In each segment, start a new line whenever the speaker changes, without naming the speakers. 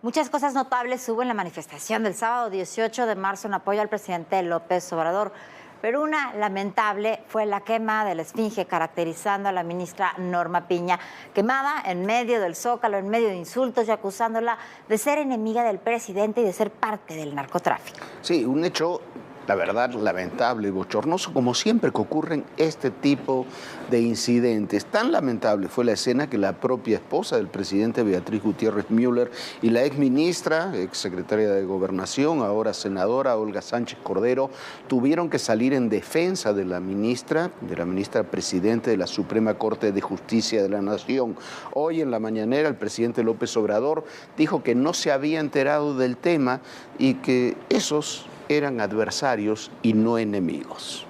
Muchas cosas notables hubo en la manifestación del sábado 18 de marzo en apoyo al presidente López Obrador, pero una lamentable fue la quema de la Esfinge, caracterizando a la ministra Norma Piña, quemada en medio del Zócalo, en medio de insultos y acusándola de ser enemiga del presidente y de ser parte del narcotráfico.
Sí, un hecho, la verdad, lamentable y bochornoso, como siempre que ocurren este tipo de incidentes. Tan lamentable fue la escena que la propia esposa del presidente, Beatriz Gutiérrez Müller, y la exministra, exsecretaria de Gobernación, ahora senadora, Olga Sánchez Cordero, tuvieron que salir en defensa de la ministra presidente de la Suprema Corte de Justicia de la Nación. Hoy en la mañanera el presidente López Obrador dijo que no se había enterado del tema y que esos eran adversarios y no enemigos.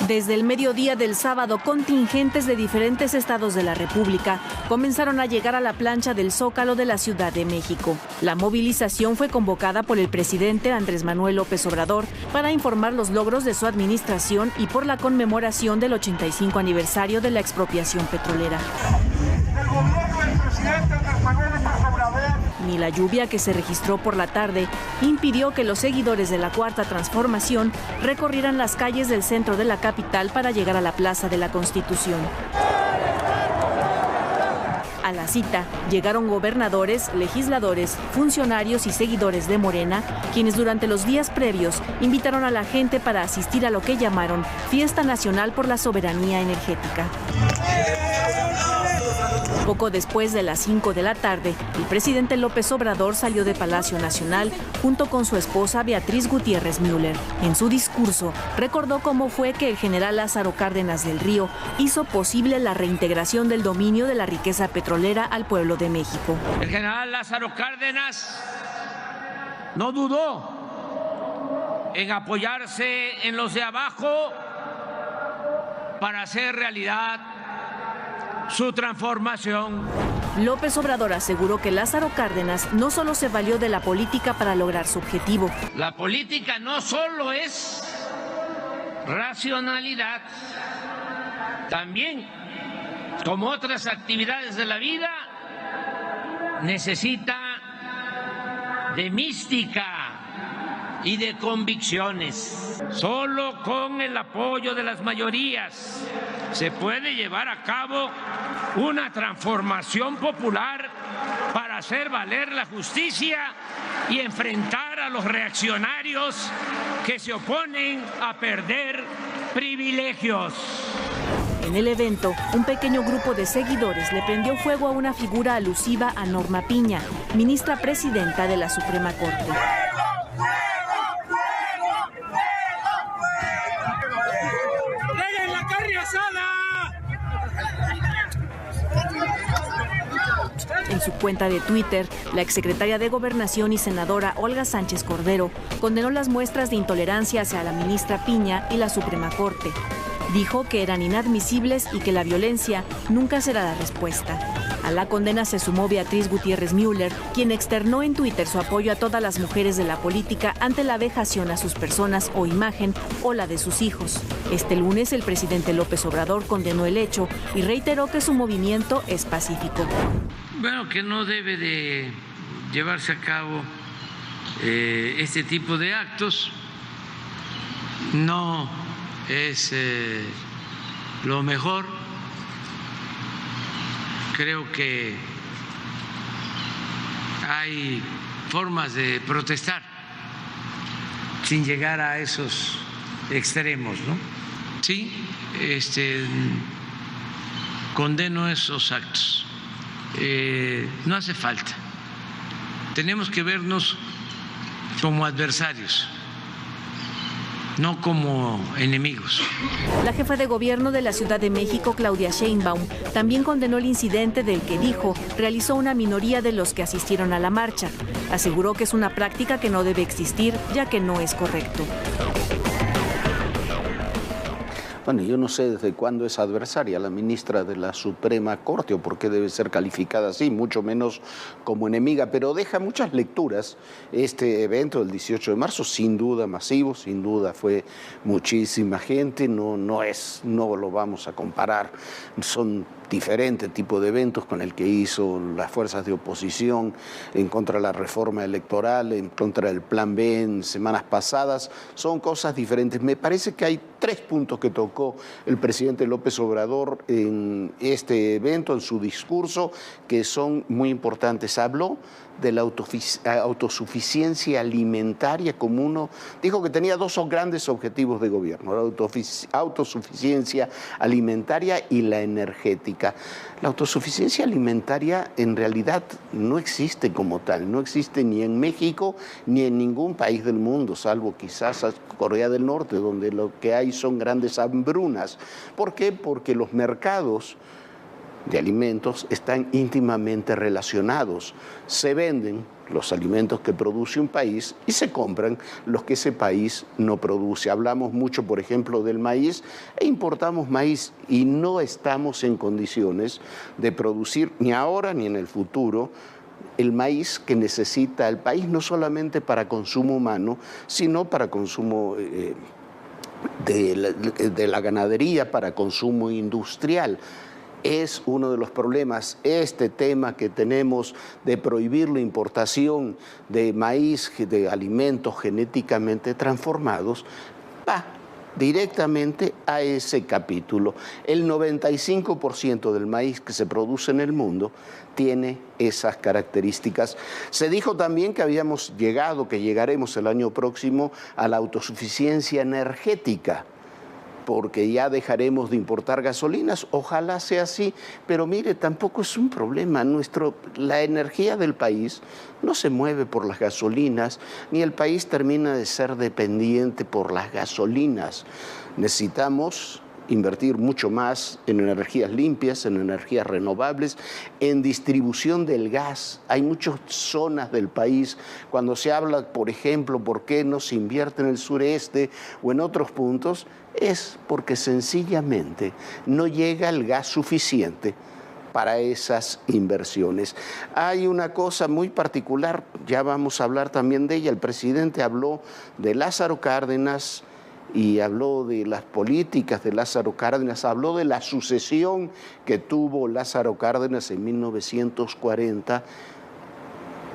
Desde el mediodía del sábado, contingentes de diferentes estados de la República comenzaron a llegar a la plancha del Zócalo de la Ciudad de México. La movilización fue convocada por el presidente Andrés Manuel López Obrador para informar los logros de su administración y por la conmemoración del 85 aniversario de la expropiación petrolera.
El gobierno del presidente Andrés Manuel López Obrador.
Ni la lluvia que se registró por la tarde impidió que los seguidores de la Cuarta Transformación recorrieran las calles del centro de la capital para llegar a la Plaza de la Constitución. A la cita llegaron gobernadores, legisladores, funcionarios y seguidores de Morena, quienes durante los días previos invitaron a la gente para asistir a lo que llamaron Fiesta Nacional por la Soberanía Energética. Poco después de las 5 de la tarde, el presidente López Obrador salió de Palacio Nacional junto con su esposa Beatriz Gutiérrez Müller. En su discurso, recordó cómo fue que el general Lázaro Cárdenas del Río hizo posible la reintegración del dominio de la riqueza petrolera al pueblo de México.
El general Lázaro Cárdenas no dudó en apoyarse en los de abajo para hacer realidad su transformación.
López Obrador aseguró que Lázaro Cárdenas no solo se valió de la política para lograr su objetivo.
La política no solo es racionalidad, también, como otras actividades de la vida, necesita de mística y de convicciones. Solo con el apoyo de las mayorías se puede llevar a cabo una transformación popular para hacer valer la justicia y enfrentar a los reaccionarios que se oponen a perder privilegios.
En el evento, un pequeño grupo de seguidores le prendió fuego a una figura alusiva a Norma Piña, ministra presidenta de la Suprema Corte. En su cuenta de Twitter, la exsecretaria de Gobernación y senadora Olga Sánchez Cordero condenó las muestras de intolerancia hacia la ministra Piña y la Suprema Corte. Dijo que eran inadmisibles y que la violencia nunca será la respuesta. A la condena se sumó Beatriz Gutiérrez Müller, quien externó en Twitter su apoyo a todas las mujeres de la política ante la vejación a sus personas o imagen o la de sus hijos. Este lunes el presidente López Obrador condenó el hecho y reiteró que su movimiento es pacífico.
Bueno, que no debe de llevarse a cabo este tipo de actos, no es lo mejor. Creo que hay formas de protestar sin llegar a esos extremos, ¿no? Sí, condeno esos actos. No hace falta. Tenemos que vernos como adversarios, no como enemigos.
La jefa de gobierno de la Ciudad de México, Claudia Sheinbaum, también condenó el incidente del que dijo realizó una minoría de los que asistieron a la marcha. Aseguró que es una práctica que no debe existir, ya que no es correcto.
Bueno, yo no sé desde cuándo es adversaria la ministra de la Suprema Corte o por qué debe ser calificada así, mucho menos como enemiga, pero deja muchas lecturas este evento del 18 de marzo, sin duda masivo, sin duda fue muchísima gente, no lo vamos a comparar, son diferentes tipos de eventos con el que hizo las fuerzas de oposición en contra de la reforma electoral, en contra del Plan B en semanas pasadas, son cosas diferentes. Me parece que hay 3 puntos que tocó el presidente López Obrador en este evento, en su discurso, que son muy importantes. Habló de la autosuficiencia alimentaria como uno, dijo que tenía 2 grandes objetivos de gobierno, la autosuficiencia alimentaria y la energética. La autosuficiencia alimentaria en realidad no existe como tal, no existe ni en México ni en ningún país del mundo, salvo quizás Corea del Norte, donde lo que hay son grandes hambrunas. ¿Por qué? Porque los mercados de alimentos están íntimamente relacionados. Se venden los alimentos que produce un país y se compran los que ese país no produce. Hablamos mucho, por ejemplo, del maíz e importamos maíz y no estamos en condiciones de producir ni ahora ni en el futuro el maíz que necesita el país, no solamente para consumo humano, sino para consumo de la ganadería, para consumo industrial. Es uno de los problemas, este tema que tenemos de prohibir la importación de maíz, de alimentos genéticamente transformados, va directamente a ese capítulo. El 95% del maíz que se produce en el mundo tiene esas características. Se dijo también que habíamos llegado, que llegaremos el año próximo a la autosuficiencia energética, porque ya dejaremos de importar gasolinas, ojalá sea así, pero mire, tampoco es un problema. La energía del país no se mueve por las gasolinas, ni el país termina de ser dependiente por las gasolinas. Necesitamos invertir mucho más en energías limpias, en energías renovables, en distribución del gas. Hay muchas zonas del país, cuando se habla, por ejemplo, por qué no se invierte en el sureste o en otros puntos, es porque sencillamente no llega el gas suficiente para esas inversiones. Hay una cosa muy particular, ya vamos a hablar también de ella. El presidente habló de Lázaro Cárdenas y habló de las políticas de Lázaro Cárdenas, habló de la sucesión que tuvo Lázaro Cárdenas en 1940,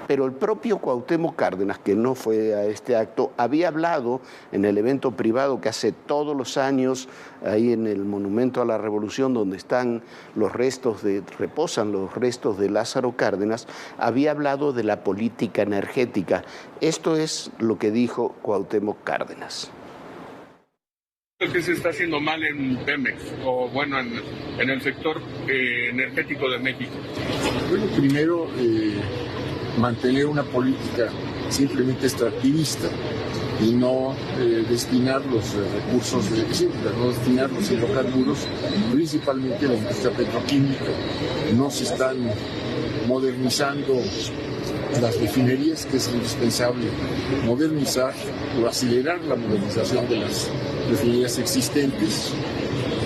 pero el propio Cuauhtémoc Cárdenas, que no fue a este acto, había hablado en el evento privado que hace todos los años, ahí en el Monumento a la Revolución, donde están reposan los restos de Lázaro Cárdenas, había hablado de la política energética. Esto es lo que dijo Cuauhtémoc Cárdenas.
¿Qué se está haciendo mal en Pemex o bueno en el sector energético de México?
Bueno, primero mantener una política simplemente extractivista y no destinar los recursos, no destinar los hidrocarburos, principalmente la industria petroquímica. No se están modernizando las refinerías, que es indispensable modernizar o acelerar la modernización de las refinerías existentes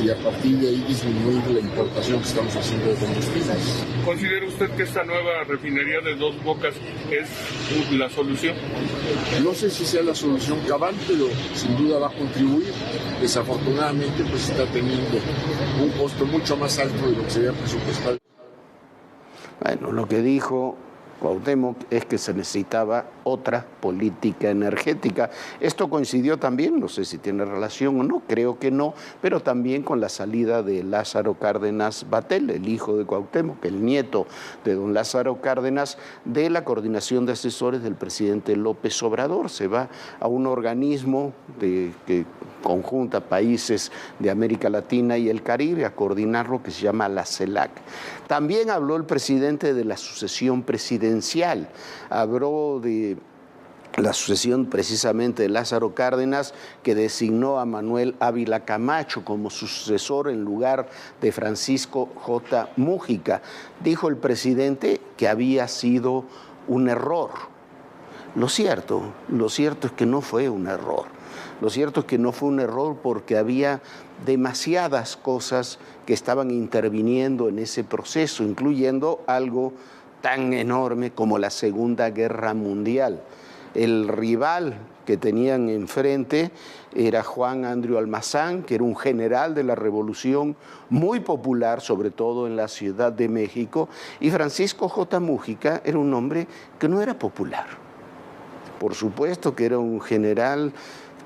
y a partir de ahí disminuir la importación que estamos haciendo de combustibles.
¿Considera usted que esta nueva refinería de Dos Bocas es la solución?
No sé si sea la solución cabal, pero sin duda va a contribuir. Desafortunadamente, pues está teniendo un costo mucho más alto de lo que se había presupuestado.
Bueno, lo que dijo Cuauhtémoc es que se necesitaba otra política energética. Esto coincidió también, no sé si tiene relación o no, creo que no, pero también con la salida de Lázaro Cárdenas Batel, el hijo de Cuauhtémoc, el nieto de don Lázaro Cárdenas, de la coordinación de asesores del presidente López Obrador. Se va a un organismo que conjunta países de América Latina y el Caribe a coordinar lo que se llama la CELAC. También habló el presidente de la sucesión presidencial, habló de la sucesión precisamente de Lázaro Cárdenas, que designó a Manuel Ávila Camacho como su sucesor en lugar de Francisco J. Mújica. Dijo el presidente que había sido un error. Lo cierto es que no fue un error. Lo cierto es que no fue un error porque había demasiadas cosas que estaban interviniendo en ese proceso, incluyendo algo tan enorme como la Segunda Guerra Mundial. El rival que tenían enfrente era Juan Andrew Almazán, que era un general de la Revolución muy popular, sobre todo en la Ciudad de México, y Francisco J. Múgica era un hombre que no era popular. Por supuesto que era un general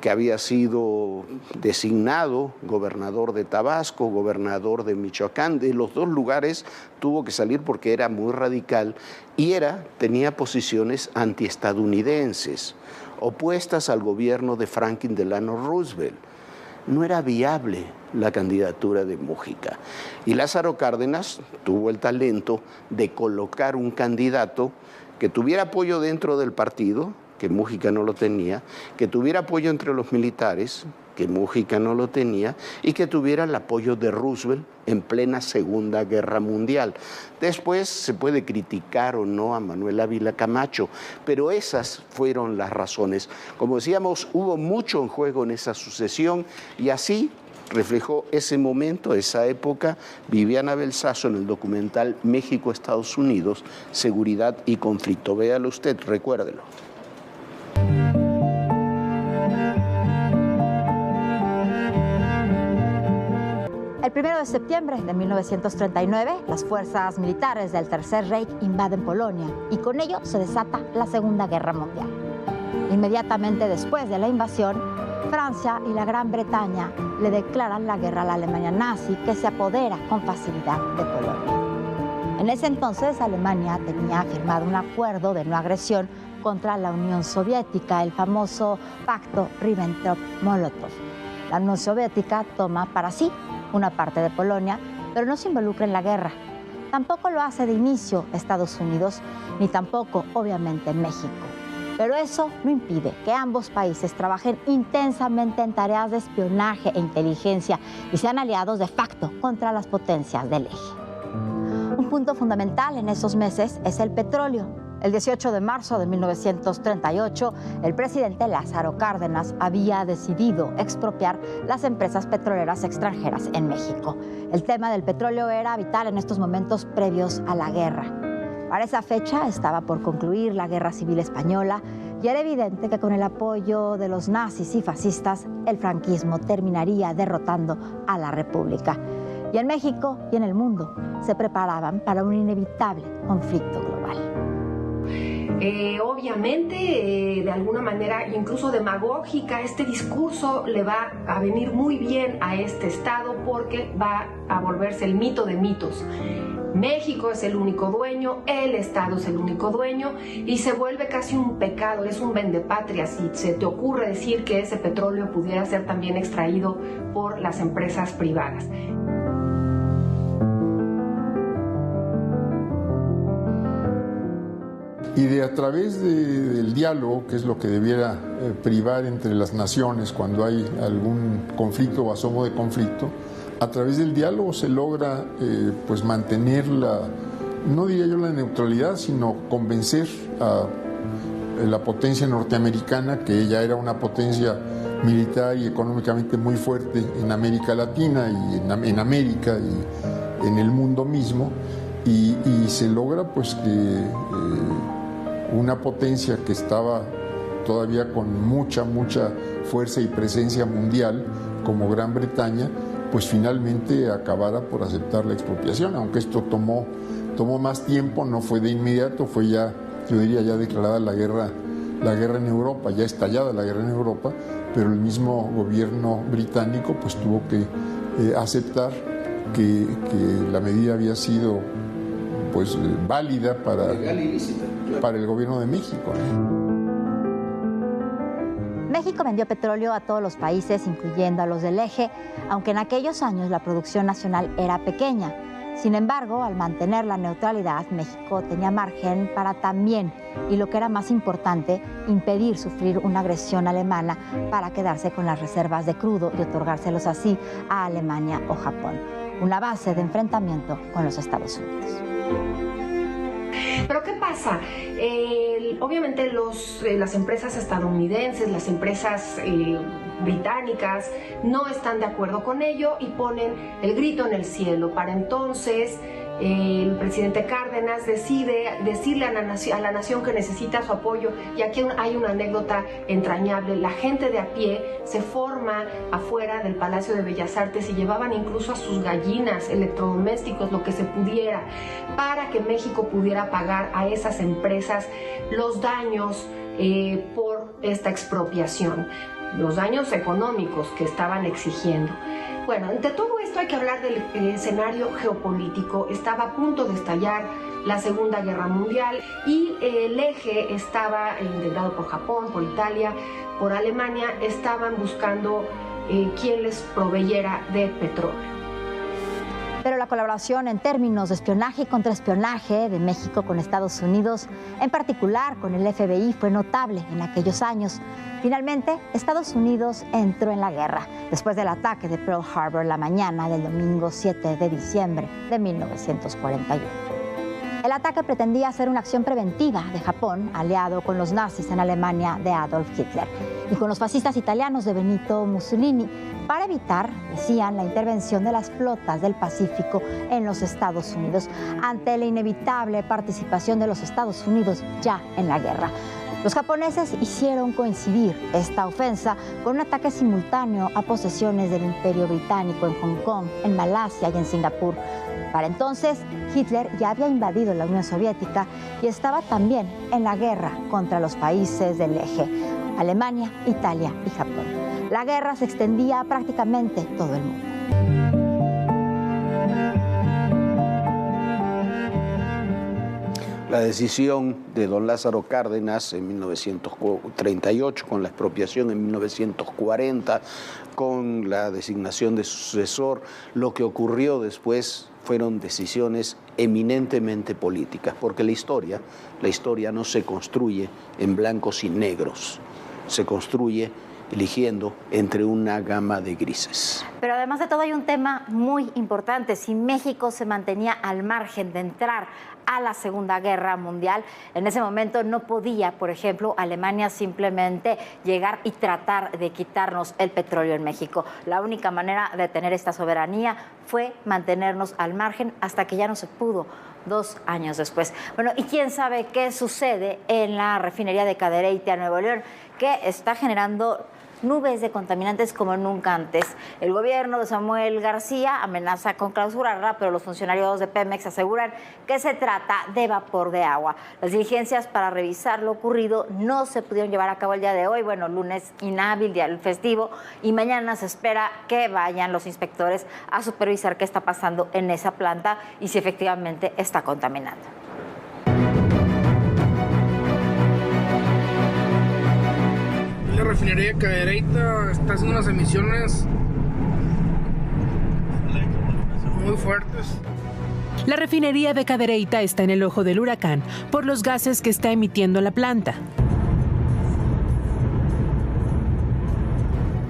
que había sido designado gobernador de Tabasco, gobernador de Michoacán. De los dos lugares tuvo que salir porque era muy radical y tenía posiciones antiestadounidenses, opuestas al gobierno de Franklin Delano Roosevelt. No era viable la candidatura de Múgica. Y Lázaro Cárdenas tuvo el talento de colocar un candidato que tuviera apoyo dentro del partido, que Múgica no lo tenía, que tuviera apoyo entre los militares, que Múgica no lo tenía, y que tuviera el apoyo de Roosevelt en plena Segunda Guerra Mundial. Después se puede criticar o no a Manuel Ávila Camacho, pero esas fueron las razones. Como decíamos, hubo mucho en juego en esa sucesión y así reflejó ese momento, esa época, Viviana Belsazo en el documental México-Estados Unidos, Seguridad y Conflicto. Véalo usted, recuérdelo.
El 1 de septiembre de 1939, las fuerzas militares del Tercer Reich invaden Polonia y con ello se desata la Segunda Guerra Mundial. Inmediatamente después de la invasión, Francia y la Gran Bretaña le declaran la guerra a la Alemania nazi, que se apodera con facilidad de Polonia. En ese entonces, Alemania tenía firmado un acuerdo de no agresión contra la Unión Soviética, el famoso Pacto Ribbentrop-Molotov. La Unión Soviética toma para sí una parte de Polonia, pero no se involucra en la guerra. Tampoco lo hace de inicio Estados Unidos, ni tampoco, obviamente, México. Pero eso no impide que ambos países trabajen intensamente en tareas de espionaje e inteligencia y sean aliados de facto contra las potencias del eje. Un punto fundamental en esos meses es el petróleo. El 18 de marzo de 1938, el presidente Lázaro Cárdenas había decidido expropiar las empresas petroleras extranjeras en México. El tema del petróleo era vital en estos momentos previos a la guerra. Para esa fecha estaba por concluir la Guerra Civil Española y era evidente que con el apoyo de los nazis y fascistas, el franquismo terminaría derrotando a la República. Y en México y en el mundo se preparaban para un inevitable conflicto global.
Obviamente, de alguna manera, incluso demagógica, este discurso le va a venir muy bien a este Estado porque va a volverse el mito de mitos. México es el único dueño, el Estado es el único dueño y se vuelve casi un pecado, es un vendepatria si se te ocurre decir que ese petróleo pudiera ser también extraído por las empresas privadas.
Y a través del diálogo, que es lo que debiera privar entre las naciones cuando hay algún conflicto o asomo de conflicto, a través del diálogo se logra pues mantener no diría yo la neutralidad, sino convencer a la potencia norteamericana, que ella era una potencia militar y económicamente muy fuerte en América Latina y en América y en el mundo mismo, y se logra pues que una potencia que estaba todavía con mucha fuerza y presencia mundial, como Gran Bretaña, pues finalmente acabara por aceptar la expropiación, aunque esto tomó más tiempo, no fue de inmediato, fue ya, yo diría, ya declarada la guerra en Europa, ya estallada la guerra en Europa, pero el mismo gobierno británico pues tuvo que aceptar que la medida había sido pues válida para el gobierno de México.
México vendió petróleo a todos los países, incluyendo a los del eje, aunque en aquellos años la producción nacional era pequeña. Sin embargo, al mantener la neutralidad, México tenía margen para también, y lo que era más importante, impedir sufrir una agresión alemana para quedarse con las reservas de crudo y otorgárselos así a Alemania o Japón. Una base de enfrentamiento con los Estados Unidos.
Pero ¿qué pasa? Obviamente las empresas estadounidenses, las empresas británicas no están de acuerdo con ello y ponen el grito en el cielo. Para entonces el presidente Cárdenas decide decirle a la nación que necesita su apoyo, y aquí hay una anécdota entrañable. La gente de a pie se forma afuera del Palacio de Bellas Artes y llevaban incluso a sus gallinas, electrodomésticos, lo que se pudiera, para que México pudiera pagar a esas empresas los daños por esta expropiación, los daños económicos que estaban exigiendo. Bueno, entre todo esto hay que hablar del escenario geopolítico. Estaba a punto de estallar la Segunda Guerra Mundial y el eje estaba integrado por Japón, por Italia, por Alemania. Estaban buscando quién les proveyera de petróleo.
Pero la colaboración en términos de espionaje y contraespionaje de México con Estados Unidos, en particular con el FBI, fue notable en aquellos años. Finalmente, Estados Unidos entró en la guerra después del ataque de Pearl Harbor la mañana del domingo 7 de diciembre de 1941. El ataque pretendía ser una acción preventiva de Japón, aliado con los nazis en Alemania de Adolf Hitler y con los fascistas italianos de Benito Mussolini, para evitar, decían, la intervención de las flotas del Pacífico en los Estados Unidos, ante la inevitable participación de los Estados Unidos ya en la guerra. Los japoneses hicieron coincidir esta ofensa con un ataque simultáneo a posesiones del Imperio Británico en Hong Kong, en Malasia y en Singapur. Para entonces, Hitler ya había invadido la Unión Soviética y estaba también en la guerra contra los países del eje, Alemania, Italia y Japón. La guerra se extendía a prácticamente todo el mundo.
La decisión de don Lázaro Cárdenas en 1938, con la expropiación en 1940, con la designación de sucesor, lo que ocurrió después fueron decisiones eminentemente políticas, porque la historia no se construye en blancos y negros, se construye eligiendo entre una gama de grises.
Pero además de todo hay un tema muy importante. Si México se mantenía al margen de entrar a la Segunda Guerra Mundial, en ese momento no podía, por ejemplo, Alemania simplemente llegar y tratar de quitarnos el petróleo en México. La única manera de tener esta soberanía fue mantenernos al margen hasta que ya no se pudo 2 años después. Bueno, y quién sabe qué sucede en la refinería de Cadereyta, Nuevo León, que está generando nubes de contaminantes como nunca antes. El gobierno de Samuel García amenaza con clausurarla, pero los funcionarios de Pemex aseguran que se trata de vapor de agua. Las diligencias para revisar lo ocurrido no se pudieron llevar a cabo el día de hoy. Bueno, lunes inhábil, día del festivo, y mañana se espera que vayan los inspectores a supervisar qué está pasando en esa planta y si efectivamente está contaminando.
La refinería de Cadereyta está haciendo unas emisiones muy fuertes.
La refinería de Cadereyta está en el ojo del huracán por los gases que está emitiendo la planta.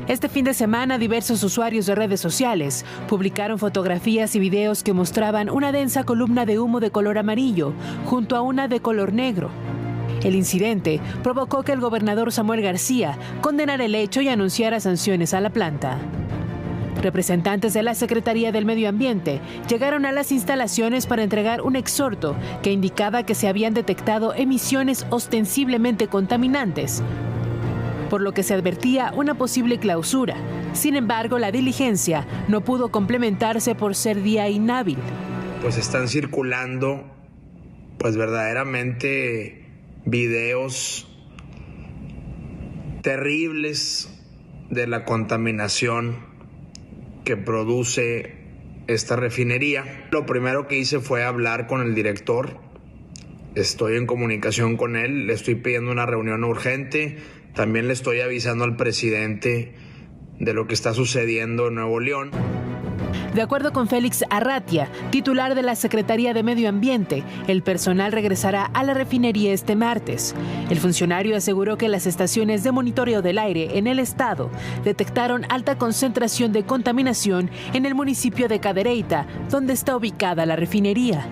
Este fin de semana, diversos usuarios de redes sociales publicaron fotografías y videos que mostraban una densa columna de humo de color amarillo junto a una de color negro. El incidente provocó que el gobernador Samuel García condenara el hecho y anunciara sanciones a la planta. Representantes de la Secretaría del Medio Ambiente llegaron a las instalaciones para entregar un exhorto que indicaba que se habían detectado emisiones ostensiblemente contaminantes, por lo que se advertía una posible clausura. Sin embargo, la diligencia no pudo complementarse por ser día inhábil.
Pues están circulando, pues verdaderamente videos terribles de la contaminación que produce esta refinería. Lo primero que hice fue hablar con el director. Estoy en comunicación con él, le estoy pidiendo una reunión urgente. También le estoy avisando al presidente de lo que está sucediendo en Nuevo León.
De acuerdo con Félix Arratia, titular de la Secretaría de Medio Ambiente, el personal regresará a la refinería este martes. El funcionario aseguró que las estaciones de monitoreo del aire en el estado detectaron alta concentración de contaminación en el municipio de Cadereyta, donde está ubicada la refinería.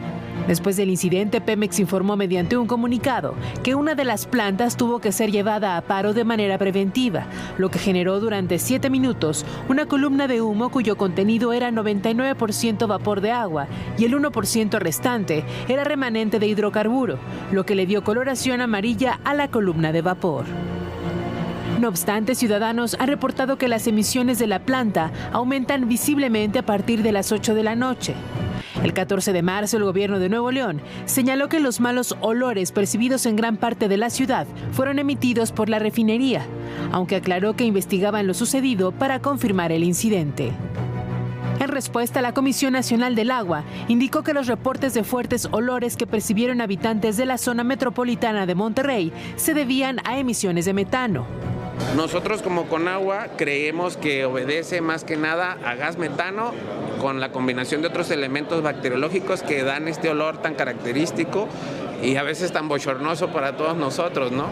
Después del incidente, Pemex informó mediante un comunicado que una de las plantas tuvo que ser llevada a paro de manera preventiva, lo que generó durante 7 minutos una columna de humo cuyo contenido era 99% vapor de agua y el 1% restante era remanente de hidrocarburo, lo que le dio coloración amarilla a la columna de vapor. No obstante, ciudadanos han reportado que las emisiones de la planta aumentan visiblemente a partir de las 8 de la noche. El 14 de marzo, el gobierno de Nuevo León señaló que los malos olores percibidos en gran parte de la ciudad fueron emitidos por la refinería, aunque aclaró que investigaban lo sucedido para confirmar el incidente. En respuesta, la Comisión Nacional del Agua indicó que los reportes de fuertes olores que percibieron habitantes de la zona metropolitana de Monterrey se debían a emisiones de metano.
Nosotros como Conagua creemos que obedece más que nada a gas metano con la combinación de otros elementos bacteriológicos que dan este olor tan característico y a veces tan bochornoso para todos nosotros, ¿no?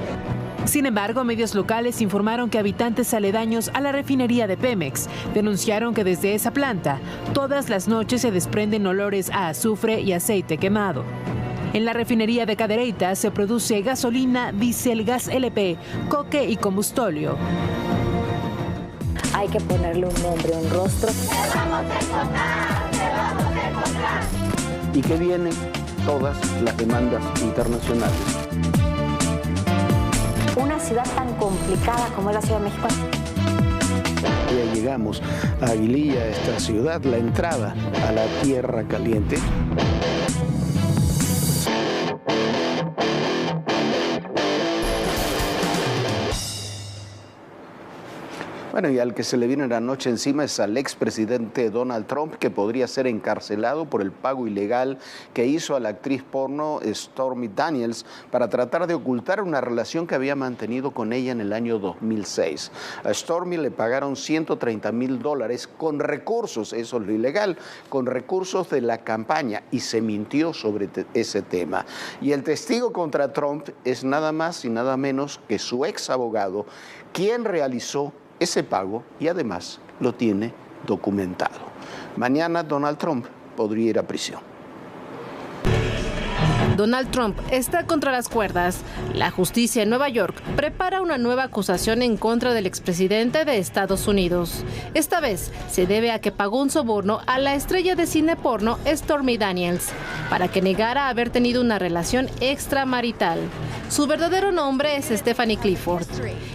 Sin embargo, medios locales informaron que habitantes aledaños a la refinería de Pemex denunciaron que desde esa planta todas las noches se desprenden olores a azufre y aceite quemado. En la refinería de Cadereyta se produce gasolina, diésel, gas LP, coque y combustóleo.
Hay que ponerle un nombre, un rostro.
Te vamos a encontrar, te vamos a encontrar.
Y que vienen todas las demandas internacionales.
Una ciudad tan complicada como es la Ciudad de México.
Ya llegamos a Aguililla, esta ciudad, la entrada a la Tierra Caliente. Bueno, y al que se le viene la noche encima es al expresidente Donald Trump, que podría ser encarcelado por el pago ilegal que hizo a la actriz porno Stormy Daniels para tratar de ocultar una relación que había mantenido con ella en el año 2006. A Stormy le pagaron $130,000 con recursos, eso es lo ilegal, con recursos de la campaña, y se mintió sobre ese tema. Y el testigo contra Trump es nada más y nada menos que su ex abogado, quien realizó ese pago y además lo tiene documentado. Mañana Donald Trump podría ir a prisión.
Donald Trump está contra las cuerdas. La justicia en Nueva York prepara una nueva acusación en contra del expresidente de Estados Unidos. Esta vez se debe a que pagó un soborno a la estrella de cine porno Stormy Daniels para que negara haber tenido una relación extramarital. Su verdadero nombre es Stephanie Clifford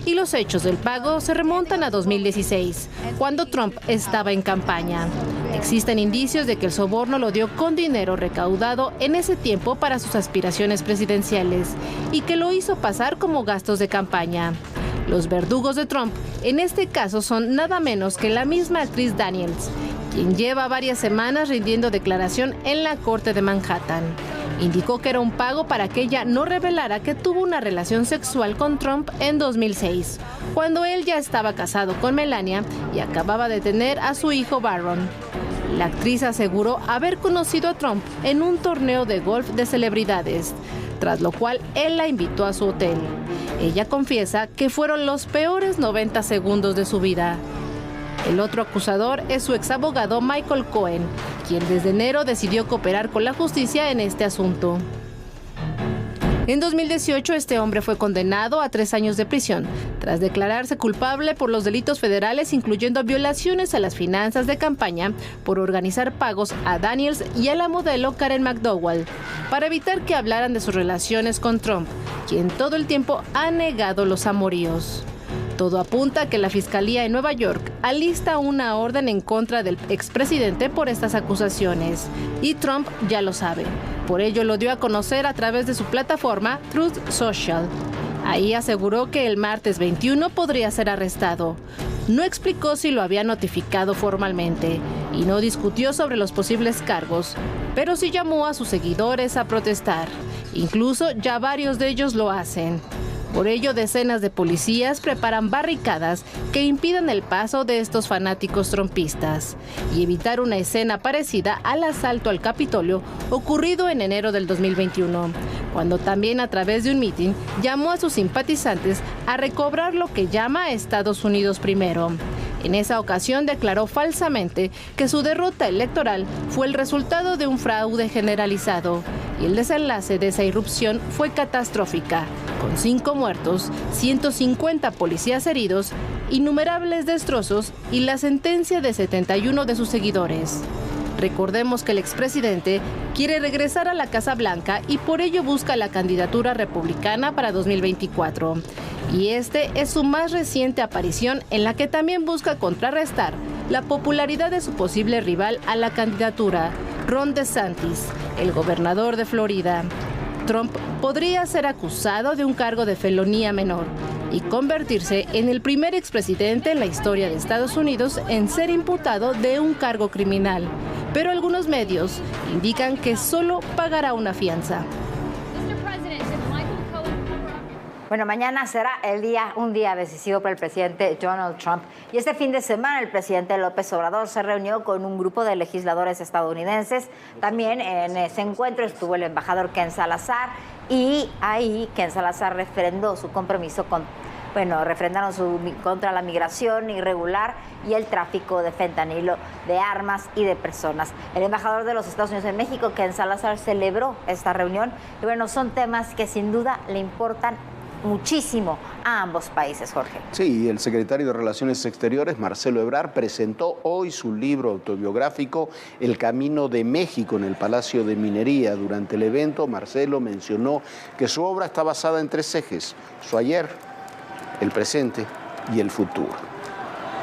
y los hechos del pago se remontan a 2016, cuando Trump estaba en campaña. Existen indicios de que el soborno lo dio con dinero recaudado en ese tiempo para sus aspiraciones presidenciales y que lo hizo pasar como gastos de campaña. Los verdugos de Trump en este caso son nada menos que la misma actriz Daniels, quien lleva varias semanas rindiendo declaración en la corte de Manhattan. Indicó que era un pago para que ella no revelara que tuvo una relación sexual con Trump en 2006, cuando él ya estaba casado con Melania y acababa de tener a su hijo Barron. La actriz aseguró haber conocido a Trump en un torneo de golf de celebridades, tras lo cual él la invitó a su hotel. Ella confiesa que fueron los peores 90 segundos de su vida. El otro acusador es su exabogado Michael Cohen, quien desde enero decidió cooperar con la justicia en este asunto. En 2018, este hombre fue condenado a 3 años de prisión, tras declararse culpable por los delitos federales, incluyendo violaciones a las finanzas de campaña por organizar pagos a Daniels y a la modelo Karen McDowell, para evitar que hablaran de sus relaciones con Trump, quien todo el tiempo ha negado los amoríos. Todo apunta a que la Fiscalía en Nueva York alista una orden en contra del expresidente por estas acusaciones. Y Trump ya lo sabe. Por ello lo dio a conocer a través de su plataforma Truth Social. Ahí aseguró que el martes 21 podría ser arrestado. No explicó si lo había notificado formalmente y no discutió sobre los posibles cargos, pero sí llamó a sus seguidores a protestar. Incluso ya varios de ellos lo hacen. Por ello, decenas de policías preparan barricadas que impidan el paso de estos fanáticos trumpistas y evitar una escena parecida al asalto al Capitolio ocurrido en enero del 2021, cuando también a través de un mitin llamó a sus simpatizantes a recobrar lo que llama Estados Unidos primero. En esa ocasión declaró falsamente que su derrota electoral fue el resultado de un fraude generalizado y el desenlace de esa irrupción fue catastrófica, con 5 muertos, 150 policías heridos, innumerables destrozos y la sentencia de 71 de sus seguidores. Recordemos que el expresidente quiere regresar a la Casa Blanca y por ello busca la candidatura republicana para 2024. Y este es su más reciente aparición en la que también busca contrarrestar la popularidad de su posible rival a la candidatura, Ron DeSantis, el gobernador de Florida. Trump podría ser acusado de un cargo de felonía menor y convertirse en el primer expresidente en la historia de Estados Unidos en ser imputado de un cargo criminal. Pero algunos medios indican que solo pagará una fianza.
Bueno, mañana será un día decisivo para el presidente Donald Trump. Y este fin de semana el presidente López Obrador se reunió con un grupo de legisladores estadounidenses. También en ese encuentro estuvo el embajador Ken Salazar y ahí Ken Salazar refrendó su compromiso refrendaron contra la migración irregular y el tráfico de fentanilo, de armas y de personas. El embajador de los Estados Unidos en México, Ken Salazar, celebró esta reunión. Y son temas que sin duda le importan muchísimo a ambos países, Jorge.
Sí, el secretario de Relaciones Exteriores, Marcelo Ebrard, presentó hoy su libro autobiográfico El Camino de México en el Palacio de Minería. Durante el evento, Marcelo mencionó que su obra está basada en 3 ejes: su ayer, el presente y el futuro.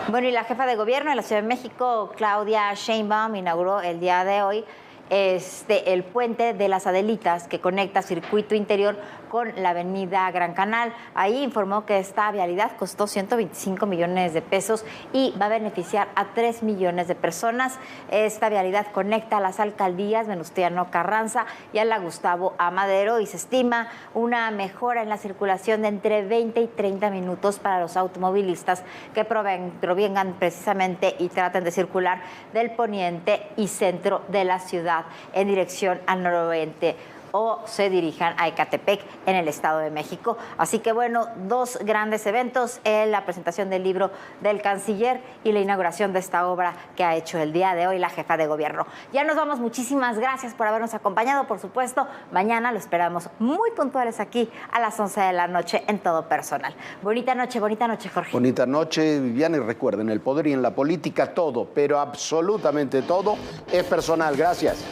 Bueno, y la jefa de gobierno de la Ciudad de México, Claudia Sheinbaum, inauguró el día de hoy el puente de las Adelitas que conecta Circuito Interior con la avenida Gran Canal. Ahí informó que esta vialidad costó 125 millones de pesos y va a beneficiar a 3 millones de personas. Esta vialidad conecta a las alcaldías Venustiano Carranza y a la Gustavo Amadero y se estima una mejora en la circulación de entre 20 y 30 minutos para los automovilistas que provengan precisamente y traten de circular del poniente y centro de la ciudad en dirección al noroeste o se dirijan a Ecatepec en el Estado de México. Así que 2 grandes eventos, la presentación del libro del canciller y la inauguración de esta obra que ha hecho el día de hoy la jefa de gobierno. Ya nos vamos, muchísimas gracias por habernos acompañado, por supuesto. Mañana lo esperamos muy puntuales aquí a las 11 de la noche en Todo Personal. Bonita noche, Jorge.
Bonita noche, Viviana, y recuerden, el poder y en la política todo, pero absolutamente todo es personal. Gracias.